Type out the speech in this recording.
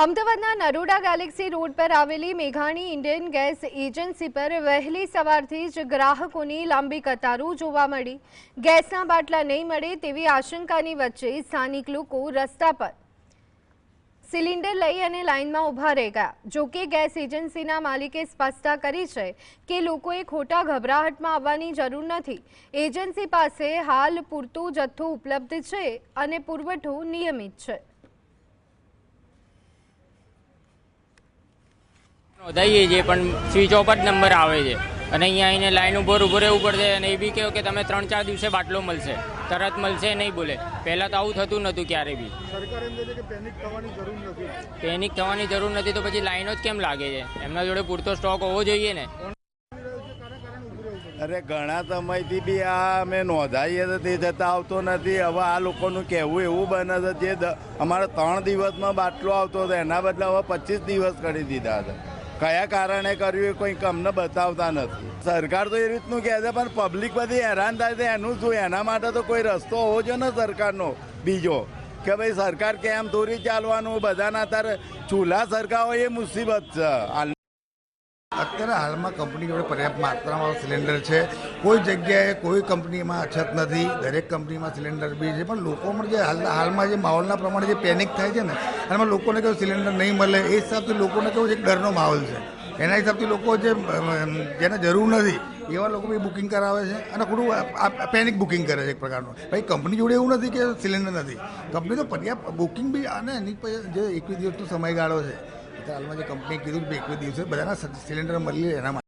અમદાવાદના Naroda Galaxy road પર આવેલી મેઘાણી ઇન્ડિયન ગેસ એજન્સી પર વહેલી સવારથી જ ગ્રાહકોની લાંબી કતારો જોવા મળી। ગેસના બાટલા નહીં મળે તેવી આશંકાની વચ્ચે સ્થાનિક લોકો રસ્તા પર સિલિન્ડર લઈ અને લાઇનમાં ઊભા રહી ગયા। જો કે ગેસ એજન્સીના માલિકે સ્પષ્ટતા કરી છે કે લોકોએ ખોટા ગભરાહટમાં આવવાની જરૂર નથી। એજન્સી પાસે હાલ પૂરતો જથ્થો ઉપલબ્ધ છે અને પુરવઠો નિયમિત છે। નોંધાઈએ છીએ પણ સ્વિચ ઓફ જ નંબર આવે છે અને અહીંયા આવીને લાઈન ઉપર ઊભું રહેવું પડશે અને એ બી કહ્યું કે તમે 3-4 દિવસે બાટલો મળશે, તરત મળશે નહીં બોલે। પહેલાં તો આવું થતું નહોતું ક્યારે બી। સરકાર એમ કહે છે કે પેનિક થવાની જરૂર નથી। પેનિક થવાની જરૂર નથી તો પછી લાઈનો જ કેમ લાગે છે? એમના જોડે પૂરતો સ્ટોક હોવો જોઈએ ને। અરે ઘણા સમયથી બી આ અમે નોંધાઈએ તો તે જતાં આવતો નથી। હવે આ લોકોનું કહેવું એવું બને છે જે અમારે 3 દિવસમાં બાટલો આવતો હતો એના બદલે હવે 25 દિવસ કરી દીધા છે। કયા કારણે કર્યું એ કોઈ અમને બતાવતા નથી। સરકાર તો એ રીતનું કહે છે પણ પબ્લિક બધી હેરાન થાય છે એનું શું? એના માટે તો કોઈ રસ્તો હોવો જોઈએ ને સરકારનો બીજો કે ભાઈ સરકાર કેમ થોડી ચાલવાનું, બધાના અત્યારે ચૂલા સરકાર હોય એ મુસીબત છે। અત્યારે હાલમાં કંપની જોડે પર્યાપ્ત માત્રામાં સિલિન્ડર છે। કોઈ જગ્યાએ કોઈ કંપનીમાં અછત નથી, દરેક કંપનીમાં સિલિન્ડર બી છે। પણ લોકોમાં જે હાલમાં જે માહોલના પ્રમાણે જે પેનિક થાય છે ને એમાં લોકોને કેવું સિલિન્ડર નહીં મળે એ હિસાબથી લોકોને કેવું છે એક ડરનો માહોલ છે। એના હિસાબથી લોકો જેને જરૂર નથી એવા લોકો બી બુકિંગ કરાવે છે અને થોડું પેનિક બુકિંગ કરે છે એક પ્રકારનું। ભાઈ કંપની જોડે એવું નથી કે સિલિન્ડર નથી, કંપની તો પર્યાપ્ત બુકિંગ બી અને એની જે 21 દિવસનો સમયગાળો છે હાલમાં જે કંપનીએ કીધું કે 21 દિવસે બધાના સિલિન્ડર મળી એના માટે